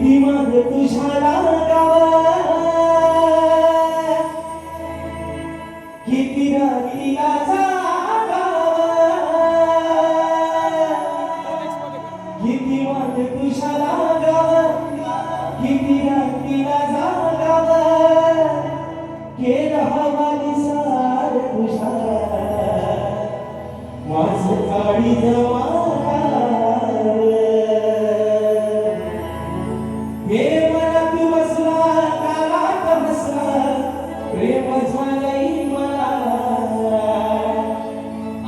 किती मग तुझ्या गावा किती राहिला किती मग तुझ्या गावा किती राहिला जागावा केला हवा निसार तुझ्या माझं काळी जमा हे मनात बसला काळात बसला प्रेम झालंय मला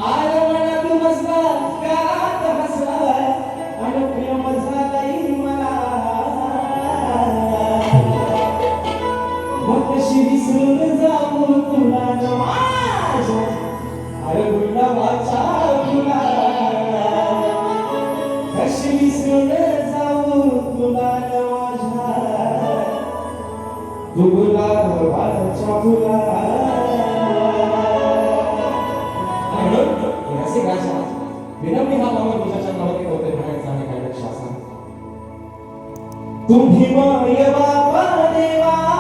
आज मनात बसला काळात बसला आणि प्रेम झालंय मला मग कशी विसरून जाऊ तुला माझ्या अरे गुलाबाचा तुला कशी विसरून जाऊ तुला तुला वाचा तुला ऐसे गायचा विनम्र हा मामा तुझ्या चरणावरती होते म्हणायचा आणि काय लक्ष असा तुम्ही माय बापा देवा